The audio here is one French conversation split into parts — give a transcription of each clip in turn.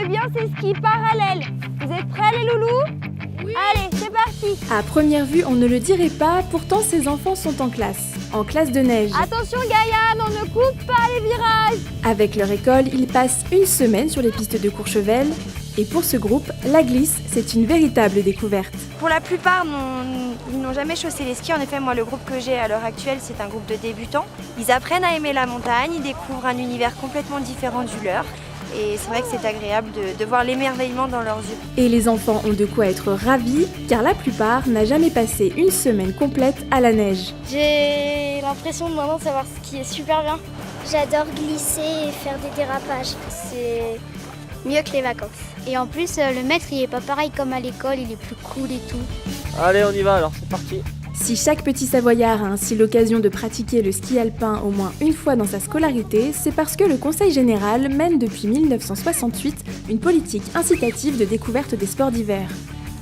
jouer bien ces skis parallèles. Vous êtes prêts les loulous? Oui. Allez, c'est parti. À première vue, on ne le dirait pas, pourtant ces enfants sont en classe de neige. Attention Gaïane, on ne coupe pas les virages. Avec leur école, ils passent une semaine sur les pistes de Courchevel. Et pour ce groupe, la glisse, c'est une véritable découverte. Pour la plupart, ils n'ont jamais chaussé les skis. En effet, moi, le groupe que j'ai à l'heure actuelle, c'est un groupe de débutants. Ils apprennent à aimer la montagne, ils découvrent un univers complètement différent du leur. Et c'est vrai que c'est agréable de voir l'émerveillement dans leurs yeux. Et les enfants ont de quoi être ravis, car la plupart n'a jamais passé une semaine complète à la neige. J'ai l'impression de maintenant savoir skier super bien. J'adore glisser et faire des dérapages. C'est mieux que les vacances. Et en plus, le maître, il est pas pareil comme à l'école, il est plus cool et tout. Allez, on y va alors, c'est parti. Si chaque petit Savoyard a ainsi l'occasion de pratiquer le ski alpin au moins une fois dans sa scolarité, c'est parce que le Conseil général mène depuis 1968 une politique incitative de découverte des sports d'hiver.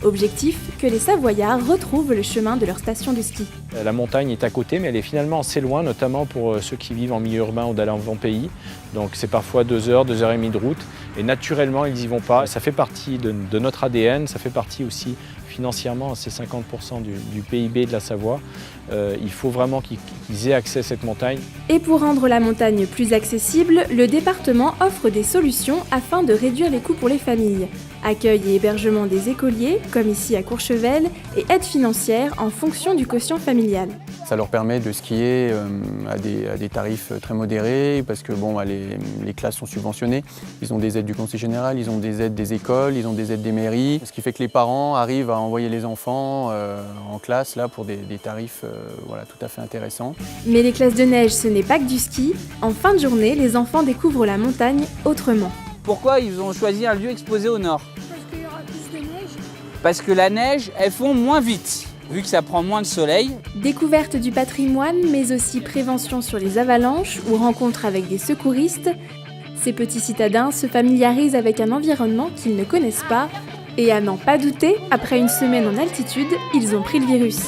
Objectif, que les Savoyards retrouvent le chemin de leur station de ski. La montagne est à côté, mais elle est finalement assez loin, notamment pour ceux qui vivent en milieu urbain ou d'aller en pays. Donc c'est parfois 2 heures, 2 heures et demie de route. Et naturellement, ils n'y vont pas. Ça fait partie de notre ADN, ça fait partie aussi financièrement, c'est 50% du PIB de la Savoie. Il faut vraiment qu'ils aient accès à cette montagne. Et pour rendre la montagne plus accessible, le département offre des solutions afin de réduire les coûts pour les familles. Accueil et hébergement des écoliers, comme ici à Courchevel, et aide financière en fonction du quotient familial. Ça leur permet de skier à des tarifs très modérés parce que les classes sont subventionnées. Ils ont des aides du Conseil général, ils ont des aides des écoles, ils ont des aides des mairies. Ce qui fait que les parents arrivent à envoyer les enfants en classe là, pour des tarifs tout à fait intéressants. Mais les classes de neige, ce n'est pas que du ski. En fin de journée, les enfants découvrent la montagne autrement. Pourquoi ils ont choisi un lieu exposé au nord? Parce qu'il y aura plus de neige. Parce que la neige, elle fond moins vite, vu que ça prend moins de soleil. Découverte du patrimoine, mais aussi prévention sur les avalanches ou rencontre avec des secouristes, ces petits citadins se familiarisent avec un environnement qu'ils ne connaissent pas et à n'en pas douter, après une semaine en altitude, ils ont pris le virus.